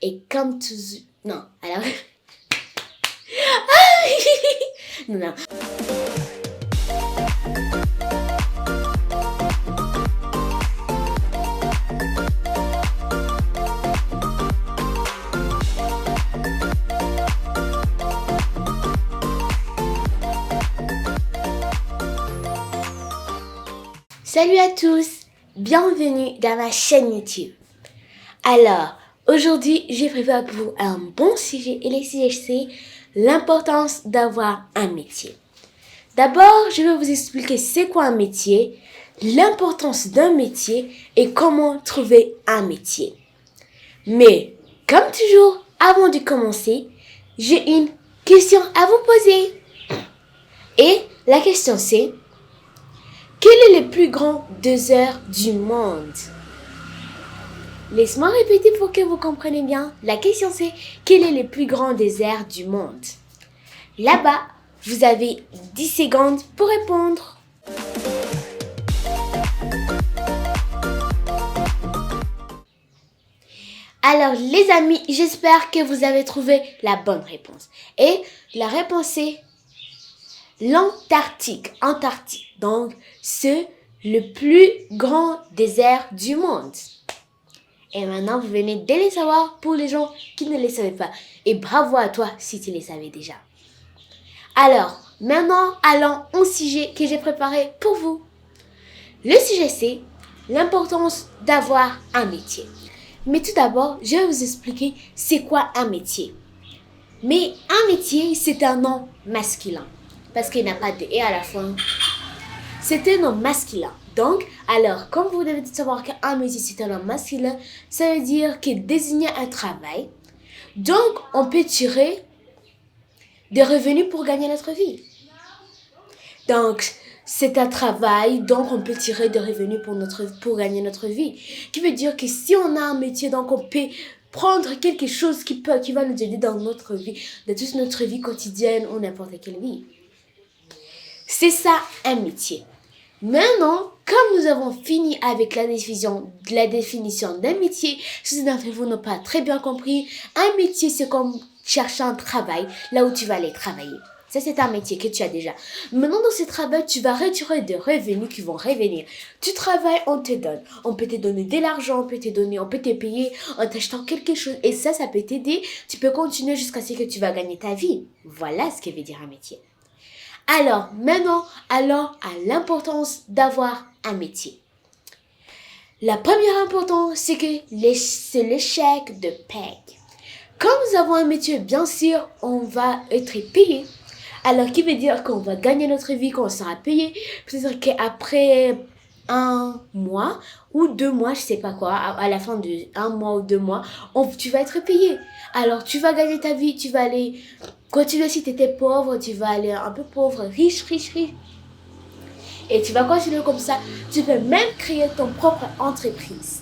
Et comme toujours... Non, alors... non, non. Salut à tous, bienvenue dans ma chaîne YouTube. Alors, aujourd'hui, j'ai préparé pour vous un bon sujet et le sujet c'est l'importance d'avoir un métier. D'abord, je vais vous expliquer c'est quoi un métier, l'importance d'un métier et comment trouver un métier. Mais, comme toujours, avant de commencer, j'ai une question à vous poser. Et la question c'est, quel est le plus grand désert du monde? Laisse-moi répéter pour que vous compreniez bien. La question c'est, quel est le plus grand désert du monde? Là-bas, vous avez 10 secondes pour répondre. Alors les amis, j'espère que vous avez trouvé la bonne réponse. Et la réponse est l'Antarctique. Antarctique. Donc, c'est le plus grand désert du monde. Et maintenant, vous venez de les savoir pour les gens qui ne les savaient pas. Et bravo à toi si tu les savais déjà. Alors, maintenant, allons au sujet que j'ai préparé pour vous. Le sujet, c'est l'importance d'avoir un métier. Mais tout d'abord, je vais vous expliquer c'est quoi un métier. Mais un métier, c'est un nom masculin. Parce qu'il n'y a pas de « et » à la fin. C'est un nom masculin. Donc, alors, comme vous devez savoir qu'un métier, c'est un nom masculin, ça veut dire qu'il désigne un travail. Donc, on peut tirer des revenus pour gagner notre vie. Donc, c'est un travail, donc on peut tirer des revenus pour gagner notre vie. Qui veut dire que si on a un métier, donc on peut prendre quelque chose qui va nous aider dans notre vie, dans toute notre vie quotidienne ou n'importe quelle vie. C'est ça un métier. Maintenant, comme nous avons fini avec la définition d'un métier, si certains d'entre vous n'ont pas très bien compris, un métier c'est comme chercher un travail là où tu vas aller travailler. Ça, c'est un métier que tu as déjà. Maintenant, dans ce travail, tu vas retirer des revenus qui vont revenir. Tu travailles, on te donne. On peut te donner de l'argent, on peut te payer en t'achetant quelque chose. Et ça peut t'aider. Tu peux continuer jusqu'à ce que tu vas gagner ta vie. Voilà ce que veut dire un métier. Alors, maintenant, allons à l'importance d'avoir un métier. La première importance, c'est que c'est l'échec de paye. Quand nous avons un métier, bien sûr, on va être payé. Alors, qui veut dire qu'on va gagner notre vie, qu'on sera payé. C'est-à-dire qu'après 1 mois ou 2 mois, je sais pas quoi, à la fin de 1 mois ou 2 mois, tu vas être payé. Alors, tu vas gagner ta vie, tu vas aller continuer. Si tu étais pauvre, tu vas aller un peu pauvre, riche. Et tu vas continuer comme ça. Tu peux même créer ton propre entreprise.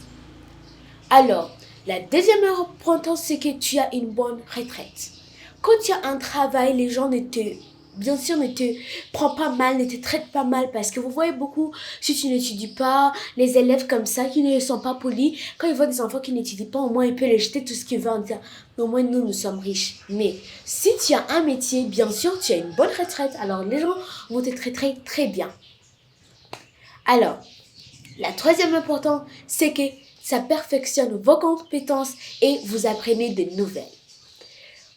Alors, la deuxième importance, c'est que tu as une bonne retraite. Quand tu as un travail, les gens ne te prennent pas mal, ne te traitent pas mal parce que vous voyez beaucoup, si tu n'étudies pas, les élèves comme ça qui ne sont pas polis, quand ils voient des enfants qui n'étudient pas, au moins ils peuvent les jeter tout ce qu'ils veulent en disant, au moins nous sommes riches. Mais si tu as un métier, bien sûr, tu as une bonne retraite, alors les gens vont te traiter très bien. Alors, la troisième importance, c'est que ça perfectionne vos compétences et vous apprenez de nouvelles.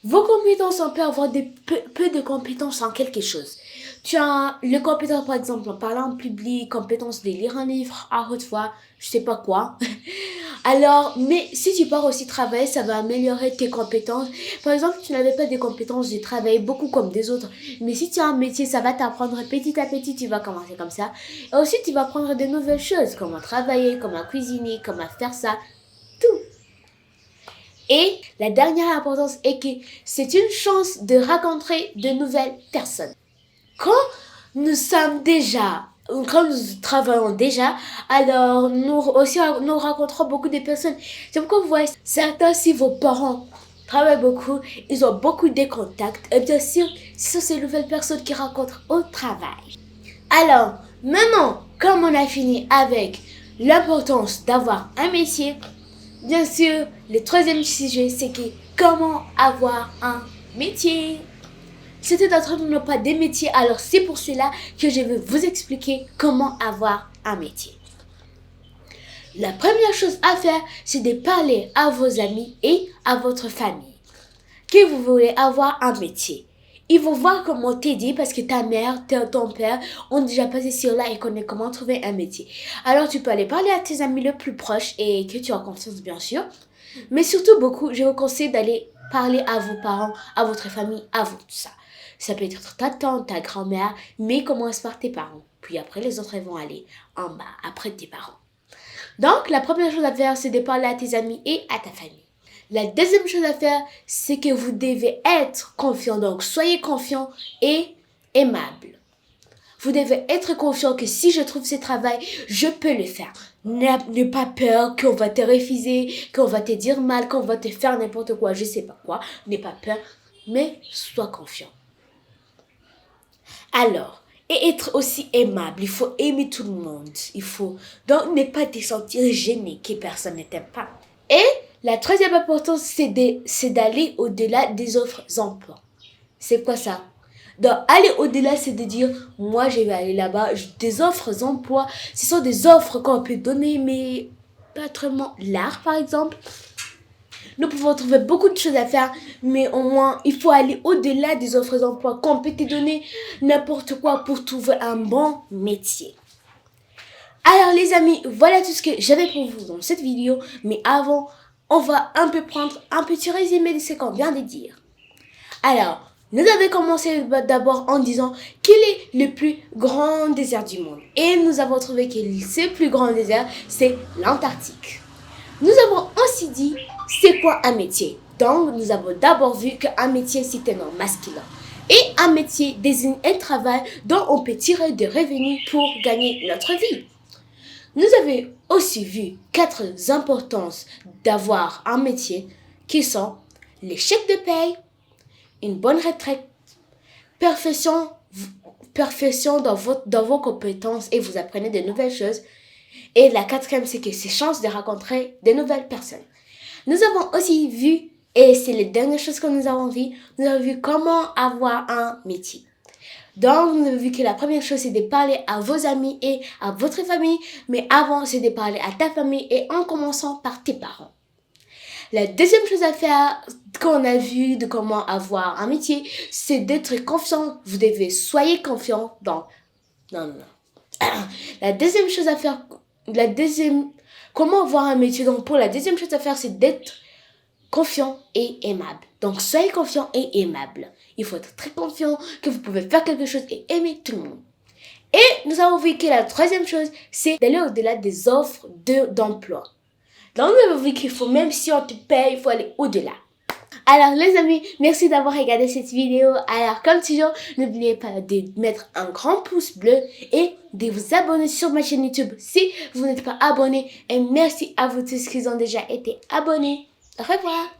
Vos compétences, on peut avoir peu de compétences en quelque chose. Tu as les compétences, par exemple, en parlant en public, compétences de lire un livre à haute voix, je sais pas quoi. Alors, mais si tu pars aussi travailler, ça va améliorer tes compétences. Par exemple, tu n'avais pas des compétences de travailler beaucoup comme des autres. Mais si tu as un métier, ça va t'apprendre petit à petit, tu vas commencer comme ça. Et aussi, tu vas apprendre de nouvelles choses, comment travailler, comment cuisiner, comment faire ça, tout. Et la dernière importance est que c'est une chance de rencontrer de nouvelles personnes. Quand nous travaillons déjà, alors nous rencontrons beaucoup de personnes. C'est pourquoi vous voyez, certains, si vos parents travaillent beaucoup, ils ont beaucoup de contacts. Et bien sûr, ce sont ces nouvelles personnes qui rencontrent au travail. Alors, maintenant, comme on a fini avec l'importance d'avoir un métier, bien sûr, le troisième sujet, c'est que comment avoir un métier. C'était notre ne pas des métiers, alors c'est pour cela que je vais vous expliquer comment avoir un métier. La première chose à faire, c'est de parler à vos amis et à votre famille que vous voulez avoir un métier. Ils vont voir comment t'aider parce que ta mère, ton père ont déjà passé sur là et connaissent comment trouver un métier. Alors tu peux aller parler à tes amis le plus proches et que tu as confiance bien sûr. Mais surtout beaucoup, je vous conseille d'aller parler à vos parents, à votre famille, à vous, tout ça. Ça peut être ta tante, ta grand-mère, mais commence par tes parents. Puis après les autres ils vont aller en bas, après tes parents. Donc la première chose à faire, c'est de parler à tes amis et à ta famille. La deuxième chose à faire, c'est que vous devez être confiant. Donc, soyez confiant et aimable. Vous devez être confiant que si je trouve ce travail, je peux le faire. N'aie pas peur qu'on va te refuser, qu'on va te dire mal, qu'on va te faire n'importe quoi, je sais pas quoi. N'aie pas peur, mais sois confiant. Alors, et être aussi aimable, il faut aimer tout le monde. Donc ne pas te sentir gêné que personne ne t'aime pas. Et la troisième importance, c'est d'aller au-delà des offres d'emploi. C'est quoi ça? Donc, aller au-delà, c'est de dire, moi, je vais aller là-bas. Des offres d'emploi, ce sont des offres qu'on peut donner, mais pas vraiment l'art, par exemple. Nous pouvons trouver beaucoup de choses à faire, mais au moins, il faut aller au-delà des offres d'emploi qu'on peut te donner n'importe quoi pour trouver un bon métier. Alors les amis, voilà tout ce que j'avais pour vous dans cette vidéo, mais avant, on va un peu prendre un petit résumé de ce qu'on vient de dire. Alors, nous avons commencé d'abord en disant quel est le plus grand désert du monde. Et nous avons trouvé que ce plus grand désert, c'est l'Antarctique. Nous avons aussi dit c'est quoi un métier. Donc, nous avons d'abord vu qu'un métier, c'est un nom masculin. Et un métier désigne un travail dont on peut tirer des revenus pour gagner notre vie. Nous avons aussi vu 4 importances d'avoir un métier qui sont les chèques de paye, une bonne retraite, perfection dans vos compétences et vous apprenez de nouvelles choses. Et la 4e, c'est que c'est chance de rencontrer de nouvelles personnes. Nous avons aussi vu, et c'est les dernières choses que nous avons vu comment avoir un métier. Donc, nous avons vu que la première chose, c'est de parler à vos amis et à votre famille. Mais avant, c'est de parler à ta famille et en commençant par tes parents. La deuxième chose à faire qu'on a vu de comment avoir un métier, c'est d'être confiant. Vous devez soyez confiant dans... Non. La deuxième chose à faire... Comment avoir un métier? Donc, pour la deuxième chose à faire, c'est d'être confiant et aimable. Donc, soyez confiant et aimable. Il faut être très confiant que vous pouvez faire quelque chose et aimer tout le monde. Et nous avons vu que la troisième chose, c'est d'aller au-delà des offres d'emploi. Donc, nous avons vu qu'il faut, même si on te paye, il faut aller au-delà. Alors, les amis, merci d'avoir regardé cette vidéo. Alors, comme toujours, n'oubliez pas de mettre un grand pouce bleu et de vous abonner sur ma chaîne YouTube si vous n'êtes pas abonné. Et merci à vous tous qui ont déjà été abonnés. Au revoir.